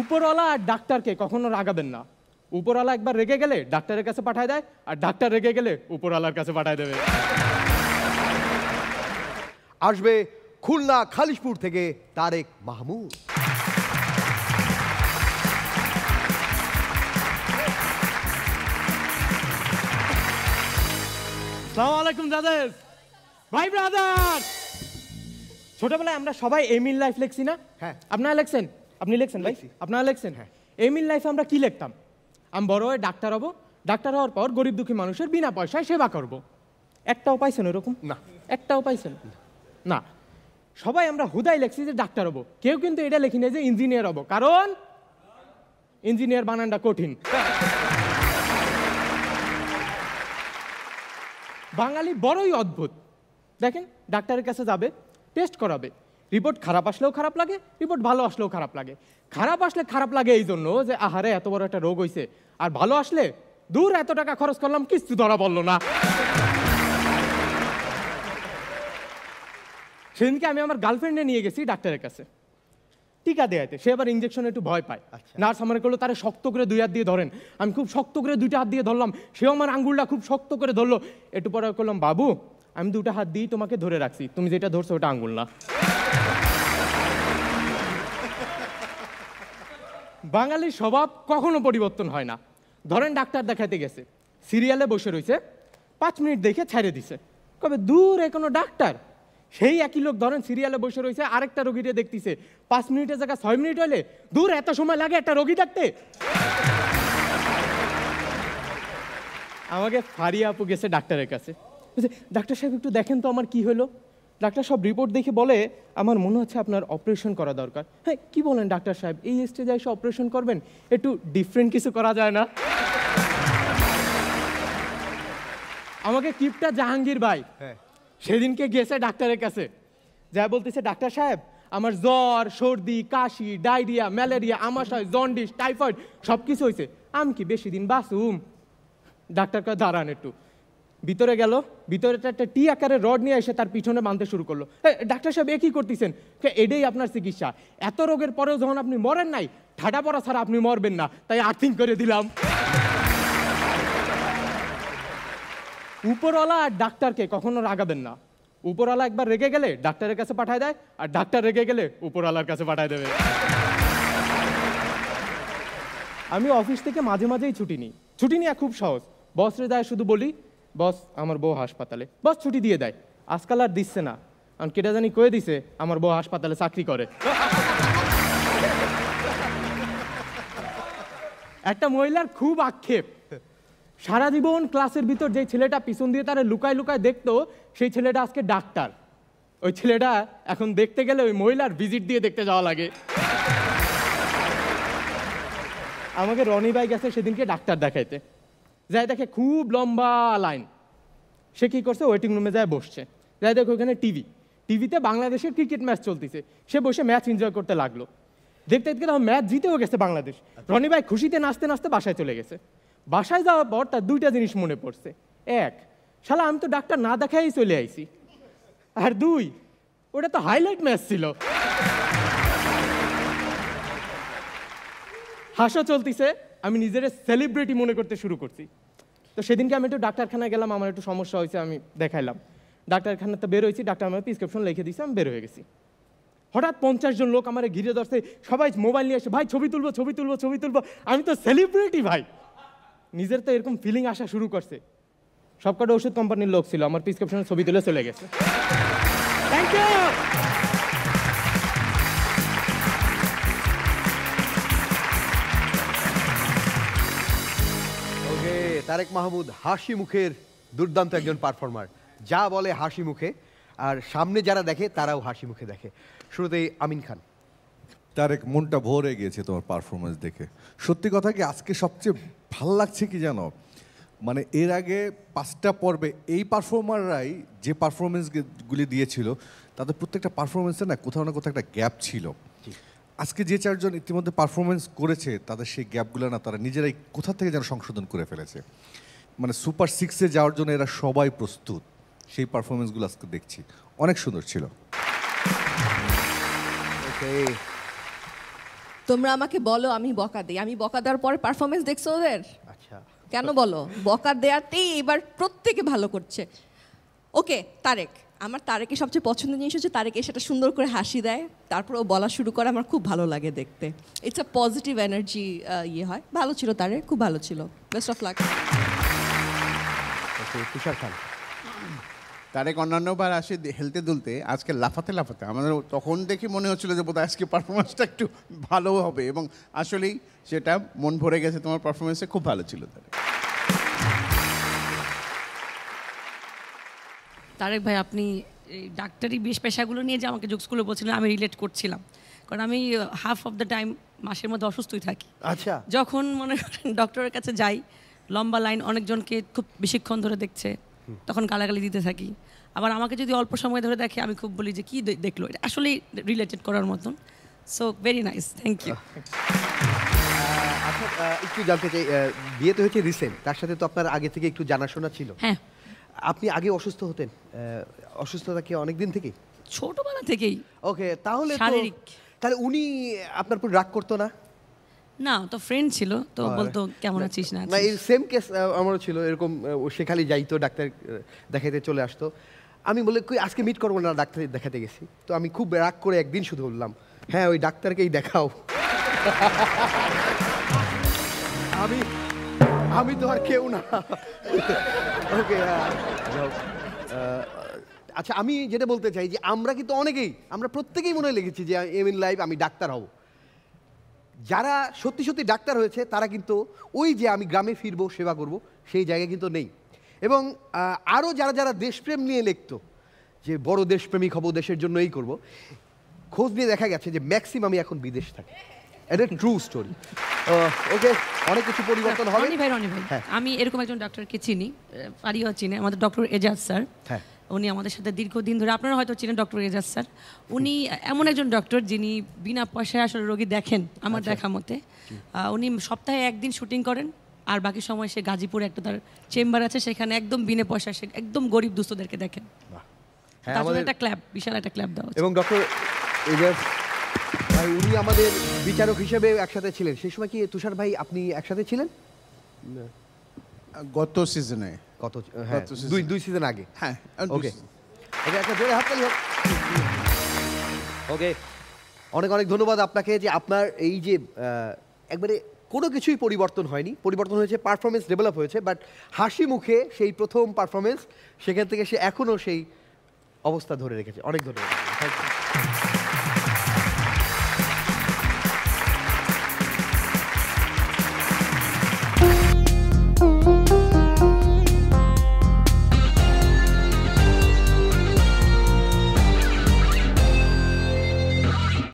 উপরওয়ালা আর ডাক্তারকে কখনো রাগাবেন না। উপরওয়ালা একবার রেগে গেলে ডাক্তারের কাছে পাঠায় দেয়, আর ডাক্তার রেগে গেলে উপরওয়ালার কাছে পাঠায় দেবে। আসবে খুলনা খালিশপুর থেকে তারেক মাহমুদ। আসসালামু আলাইকুম ব্রাদার, ভাই ব্রাদার। ছোটবেলায় আমরা সবাই এম ইন লাইফ লিখছি না? হ্যাঁ। আপনারা লিখছেন? আপনি লিখছেন ভাই? আপনারা লিখছেন? হ্যাঁ। এম ইন লাইফে আমরা কি লিখতাম? আমি বড় হয়ে ডাক্তার হব, ডাক্তার হওয়ার পর গরিব দুঃখী মানুষের বিনা পয়সায় সেবা করব। একটাও পাইছেন এরকম? না। একটাও পাইছেন না? সবাই আমরা হুদাই লিখছি যে ডাক্তার হব, কেউ কিন্তু এটা লিখি না যে ইঞ্জিনিয়ার হব, কারণ ইঞ্জিনিয়ার বানানটা কঠিন। বাঙালি বড়ই অদ্ভুত। দেখেন, ডাক্তারের কাছে যাবে, টেস্ট করাবে, রিপোর্ট খারাপ আসলেও খারাপ লাগে, রিপোর্ট ভালো আসলেও খারাপ লাগে। খারাপ আসলে খারাপ লাগে এই জন্য যে আহারে এত বড় একটা রোগ হয়েছে, আর ভালো আসলে দূর এত টাকা খরচ করলাম কিছু ধরা পড়লো না। সেদিনকে আমি আমার গার্লফ্রেন্ডে নিয়ে গেছি ডাক্তারের কাছে টিকা দেয়াতে। সে আবার ইঞ্জেকশনে একটু ভয় পায়। নার্স আমার করলো তারা শক্ত করে 2 হাত দিয়ে ধরেন। আমি খুব শক্ত করে 2টা হাত দিয়ে ধরলাম, সেও আমার আঙ্গুলটা খুব শক্ত করে ধরলো। একটু পরে করলাম, বাবু আমি 2টা হাত দিয়ে তোমাকে ধরে রাখছি, তুমি যেটা ধরছো ওটা আঙ্গুল না। বাঙালির স্বভাব কখনো পরিবর্তন হয় না। ধরেন ডাক্তার দেখাতে গেছে, সিরিয়ালে বসে রয়েছে, 5 মিনিট দেখে ছেড়ে দিছে, কবে দূর এ কোনো ডাক্তার। সেই একই লোক ধরেন সিরিয়ালে বসে রয়েছে, আরেকটা রোগীকে দেখতেছে, 5 মিনিটের জায়গায় 6 মিনিট হলে দূর এত সময় লাগে একটা রোগী দেখতে। আমাকে ফারিয়া আপু গেছে ডাক্তারের কাছে, বলছে ডাক্তার সাহেব একটু দেখেন তো আমার কি হলো। ডাক্তার সব রিপোর্ট দেখে বলে, আমার মনে হচ্ছে আপনার অপারেশন করা দরকার। হ্যাঁ, কি বলেন ডাক্তার সাহেব, এই স্টেজে এসে অপারেশন করবেন? একটু ডিফারেন্ট কিছু করা যায় না? আমাকে কিপটা জাহাঙ্গীর ভাই সেদিনকে গেছে ডাক্তারের কাছে, যা বলতেছে ডাক্তার সাহেব আমার জ্বর, সর্দি, কাশি, ডায়রিয়া, ম্যালেরিয়া, আমাশয়, জন্ডিস, টাইফয়েড সব কিছু হয়েছে, আমি কি বেশি দিন বাঁচুম? ডাক্তার কয় দাঁড়ান একটু। ভিতরে গেল, ভিতরে একটা টি আকারের রড নিয়ে এসে তার পিছনে বাঁধতে শুরু করলো। ডাক্তার সাহেব এ কি করতেছেন? এটাই আপনার চিকিৎসা, এত রোগের পরেও যখন আপনি মরেন নাই, ঠাডা পড়া ছাড়া আপনি মরবেন না, তাই আর্থিং করে দিলাম। উপরওয়ালা আর ডাক্তারকে কখনো রাগাবেন না। উপরওয়ালা একবার রেগে গেলে ডাক্তারের কাছে পাঠায় দেয়, আর ডাক্তার রেগে গেলে উপরওয়ালার কাছে পাঠায় দেবে। আমি অফিস থেকে মাঝে মাঝেই ছুটি নিই। ছুটি নেওয়া খুব সহজ, বসরে যায় শুধু বলি বস আমার বউ হাসপাতালে, বস ছুটি দিয়ে দেয়। আজকাল আর দিচ্ছে না, কারণ কেটা জানি কয়ে দিছে আমার বউ হাসপাতালে চাকরি করে। একটা মহিলার খুব আক্ষেপ, সারা জীবন ক্লাসের ভিতর যে ছেলেটা পিছন দিয়ে তারা লুকায় লুকায় দেখতো, সেই ছেলেটা আজকে ডাক্তার। ওই ছেলেটা এখন দেখতে গেলে ওই মহিলার ভিজিট দিয়ে দেখতে যাওয়া লাগে। আমাকে রনি ভাই গেছে সেদিনকে ডাক্তার দেখাইতে, যাই দেখে খুব লম্বা লাইন। সে কি করছে, ওয়েটিং রুমে যায় বসছে, যাই দেখো ওখানে টিভিতে বাংলাদেশের ক্রিকেট ম্যাচ চলতেছে। সে বসে ম্যাচ এনজয় করতে লাগলো। দেখতে দেখতে তখন ম্যাচ জিতেও গেছে বাংলাদেশ। রনি ভাই খুশিতে নাচতে নাচতে বাসায় চলে গেছে। বাসায় যাওয়ার পর তার 2টা জিনিস মনে পড়ছে। 1, শালা আমি তো ডাক্তার না দেখাই চলে আইছি, আর 2, ওটা তো হাইলাইট ম্যাচ ছিল। হাসো চলতিছে, আমি নিজের সেলিব্রিটি মনে করতে শুরু করছি। তো সেদিনকে আমি একটু ডাক্তারখানায় গেলাম, আমার একটু সমস্যা হয়েছে, আমি দেখাইলাম। ডাক্তারখানাতে বের হয়েছি, ডাক্তার আমার প্রেসক্রিপশন লিখে দিয়েছে, আমি বের হয়ে গেছি। হঠাৎ 50 জন লোক আমার ঘিরে ধরছে, সবাই মোবাইল নিয়ে এসে ভাই ছবি তুলবো ছবি তুলবো ছবি তুলবো। আমি তো সেলিব্রিটি ভাই, নিজের তো এরকম ফিলিং আসা শুরু করছে। সবকটা ওষুধ কোম্পানির লোক ছিল, আমার প্রেসক্রিপশনের ছবি তুলে চলে গেছে। Thank you. Okay, Tarek Mahmud হাসি মুখের দুর্দান্ত একজন পারফর্মার, যা বলে হাসি মুখে, আর সামনে যারা দেখে তারাও হাসি মুখে দেখে। শুরুতেই আমিন খান। তারেক, মনটা ভরে গিয়েছে তোমার পারফরমেন্স দেখে। সত্যি কথা কি, আজকে সবচেয়ে ভাল লাগছে কি জানো, মানে এর আগে 5টা পর্বে এই পারফর্মাররাই যে পারফরমেন্সগুলি দিয়েছিল, তাদের প্রত্যেকটা পারফরমেন্সে না কোথাও না কোথাও একটা গ্যাপ ছিল। আজকে যে 4 জন ইতিমধ্যে পারফরমেন্স করেছে, তাদের সেই গ্যাপগুলো না তারা নিজেরাই কোথা থেকে যেন সংশোধন করে ফেলেছে। মানে সুপার 6-এ যাওয়ার জন্য এরা সবাই প্রস্তুত। সেই পারফরমেন্সগুলো আজকে দেখছি, অনেক সুন্দর ছিল। ওকে, তো তোমরা আমাকে বলো আমি বকা দিই, আমি বকা দেওয়ার পরে পারফরমেন্স দেখছো ওদের? আচ্ছা, কেন বলো? বকা দেওয়াতেই এবার প্রত্যেকে ভালো করছে। ওকে, তারেক, আমার তারেকের সবচেয়ে পছন্দের জিনিস হচ্ছে তারেক এসে সেটা সুন্দর করে হাসি দেয়, তারপর ও বলা শুরু করে, আমার খুব ভালো লাগে দেখতে। ইটস আ পজিটিভ এনার্জি ইয়ে হয়। ভালো ছিল তারেক, খুব ভালো ছিল। Best of luck. Tushar Khan. Tarek অন্যান্যবার আসে হেলতে দুলতে, আজকে লাফাতে লাফাতে আমাদের তখন দেখে মনে হচ্ছিল যে বোধহয় আজকে পারফরমেন্সটা একটু ভালো হবে, এবং আসলেই সেটা মন ভরে গেছে তোমার পারফরমেন্সে, খুব ভালো ছিল তারেক। তারেক ভাই, আপনি এই ডাক্তারি বেশ পেশাগুলো নিয়ে যে আমাকে জোকসগুলো বলছিলেন, আমি রিলেট করছিলাম, কারণ আমি হাফ অফ দ্য টাইম মাসের মধ্যে অসুস্থই থাকি। আচ্ছা, যখন মনে করেন ডক্টরের কাছে যাই, লম্বা লাইন, অনেকজনকে খুব বেশিক্ষণ ধরে দেখছে, তখন গালাগালি দিতে থাকি। আবার আমাকে যদি অল্প সময় ধরে দেখে, আমি খুব বলি যে কী দেখলো, এটা আসলেই রিলেটেড করার মতন। So very nice, thank you. আচ্ছা, একটু জানতে চাই, বিয়ে তো হয়েছে রিসেন্ট, তার সাথে তো আপনার আগে থেকে একটু জানাশোনা ছিল। হ্যাঁ, আপনি আগে অসুস্থ হতেন? অসুস্থতা কি অনেক দিন থেকেই? ছোটবেলা থেকেই। ওকে, তাহলে তো শারীরিক। তাহলে উনি আপনার উপর রাগ করতো না? না, তো ফ্রেন্ড ছিল, তো বলতো কেমন আছিস না না, এই সেম কেস আমারও ছিল এরকম। সে খালি যাইতো ডাক্তার দেখাতে চলে আসতো, আমি বলে কই আজকে মিট করবো না, ডাক্তার দেখাতে গেছি। তো আমি খুব রাগ করে একদিন শুধু বললাম, হ্যাঁ ওই ডাক্তারকেই দেখাও। আমি তো আর কেউ না। ওকে, আচ্ছা, আমি যেটা বলতে চাই যে আমরা কিন্তু আমরা প্রত্যেকেই মনে লেগেছি যে এম ইন লাইফ আমি ডাক্তার হব। যারা সত্যি সত্যি ডাক্তার হয়েছে তারা কিন্তু ওই যে আমি গ্রামে ফিরবো, সেবা করব, সেই জায়গায় কিন্তু নেই। এবং আরও যারা যারা দেশপ্রেম নিয়ে লিখতো যে বড় দেশপ্রেমিক হব, দেশের জন্য এই করব, খোঁজ নিয়ে দেখা গেছে যে ম্যাক্সিমামই এখন বিদেশ থাকে। এটা ট্রু স্টোরি। ওকে, অনেক কিছু পরিবর্তন হবে। রনি ভাই, হ্যাঁ। আমি এরকম একজন ডক্টরকে চিনি, পারিও চিনে, আমাদের ডক্টর এজাজ স্যার। হ্যাঁ, উনি আমাদের সাথে দীর্ঘদিন ধরে, আপনারা হয়তো চিনেন ডক্টর এজাজ স্যার। উনি এমন একজন ডক্টর যিনি বিনা পয়সায় আসলে রোগী দেখেন, আমার দেখা মতে। উনি সপ্তাহে একদিন শুটিং করেন, আর বাকি সময় সে গাজীপুরে একটা তার চেম্বার আছে, সেখানে একদম বিনা পয়সায় সে একদম গরিব দুস্থদেরকে দেখেন। হ্যাঁ, তার জন্য একটা ক্ল্যাব, বিশাল একটা ক্ল্যাব দেওয়া। এবং ডক্টর এজাজ ভাই উনি আমাদের বিচারক হিসেবে একসাথে ছিলেন। সেই সময় কি তুষার ভাই আপনি একসাথে ছিলেন? গত সিজনে। কত? হ্যাঁ, দুই সিজন আগে। হ্যাঁ, ওকে, ওকে, একটা জোরে হাততালি হোক। ওকে, অনেক অনেক ধন্যবাদ আপনাকে যে আপনার এই যে একবারে কোনো কিছুই পরিবর্তন হয়নি, পরিবর্তন হয়েছে, পারফরমেন্স ডেভেলপ হয়েছে, বাট হাসি মুখে সেই প্রথম পারফরমেন্স, সেখান থেকে সে এখনও সেই অবস্থা ধরে রেখেছে। অনেক ধন্যবাদ, থ্যাংক ইউ।